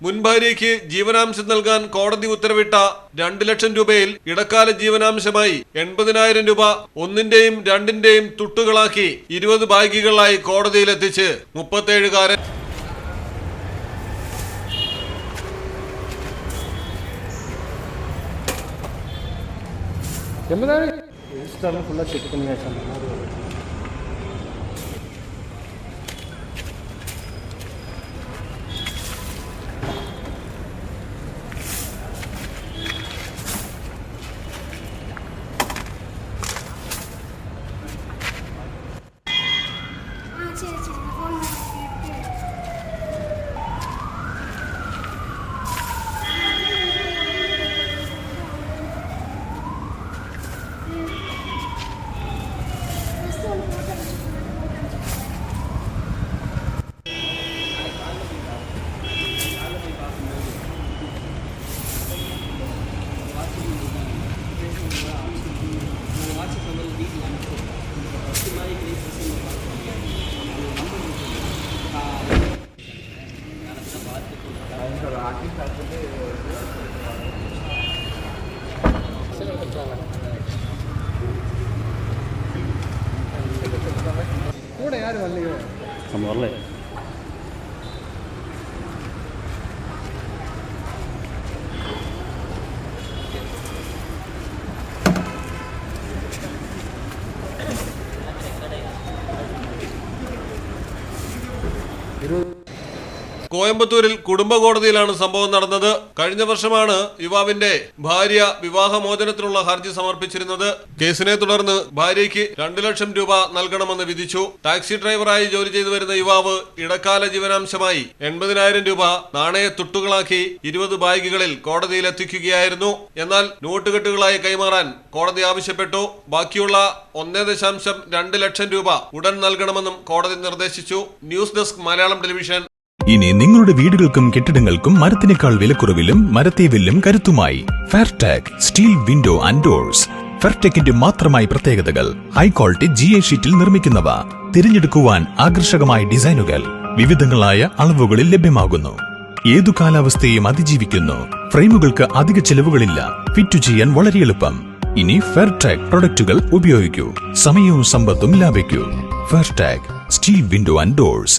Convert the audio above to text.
മുൻ ഭാര്യയ്ക്ക് ജീവനാംശം നൽകാൻ കോടതി ഉത്തരവിട്ട 2 ലക്ഷം രൂപയിൽ ഇടക്കാല ജീവനാംശമായി 80,000 രൂപ ഒന്നിന്റെയും രണ്ടിന്റെയും തുട്ടുകളാക്കി 20 ബാഗുകളായി കോടതിയിലെത്തിച്ച് 37കാരൻ ചെക്ക് பண்ணி கூட யாரு வரலையோ நம்ம வரல കോയമ്പത്തൂരിൽ കുടുംബ കോടതിയിലാണ് സംഭവം നടന്നത്. കഴിഞ്ഞ വർഷമാണ് യുവാവിന്റെ ഭാര്യ വിവാഹമോചനത്തിനുള്ള ഹർജി സമർപ്പിച്ചിരുന്നത്. കേസിനെ തുടർന്ന് ഭാര്യയ്ക്ക് 2 ലക്ഷം രൂപ നൽകണമെന്ന് വിധിച്ചു. ടാക്സി ഡ്രൈവറായി ജോലി ചെയ്തു വരുന്ന യുവാവ് ഇടക്കാല ജീവനാംശമായി 80,000 രൂപ നാണയ തുട്ടുകളാക്കി 20 ബാഗുകളിൽ കോടതിയിൽ എത്തിക്കുകയായിരുന്നു. എന്നാൽ നോട്ടുകെട്ടുകളായി കൈമാറാൻ കോടതി ആവശ്യപ്പെട്ടു. ബാക്കിയുള്ള 1.2 ലക്ഷം രൂപ ഉടൻ നൽകണമെന്നും കോടതി നിർദ്ദേശിച്ചു. News desk Malayalam television. ഇനി നിങ്ങളുടെ വീടുകൾക്കും കെട്ടിടങ്ങൾക്കും മരത്തിനേക്കാൾ വിലക്കുറവിലും മരത്തേവിലും കരുത്തുമായി ഫെയർടെക് സ്റ്റീൽ വിൻഡോ ആൻഡ് ഡോർസ്. ഫെയർടെക്കിന്റെ മാത്രമായി പ്രത്യേകതകൾ. ഹൈ ക്വാളിറ്റി GA ഷീറ്റിൽ നിർമ്മിക്കുന്നവ. തിരഞ്ഞെടുക്കുവാൻ ആകർഷകമായ ഡിസൈനുകൾ വിവിധങ്ങളായ അളവുകളിൽ ലഭ്യമാകുന്നു. ഏതു കാലാവസ്ഥയെയും അതിജീവിക്കുന്നു. ഫ്രെയിമുകൾക്ക് അധിക ചെലവുകളില്ല. ഫിറ്റ് ചെയ്യാൻ വളരെ എളുപ്പം. ഇനി ഫെയർടെക് പ്രൊഡക്റ്റുകൾ ഉപയോഗിക്കൂ. സമയവും സമ്പത്തും ലാഭിക്കൂ. ഫെയർടെക് സ്റ്റീൽ വിൻഡോ ആൻഡ് ഡോർസ്.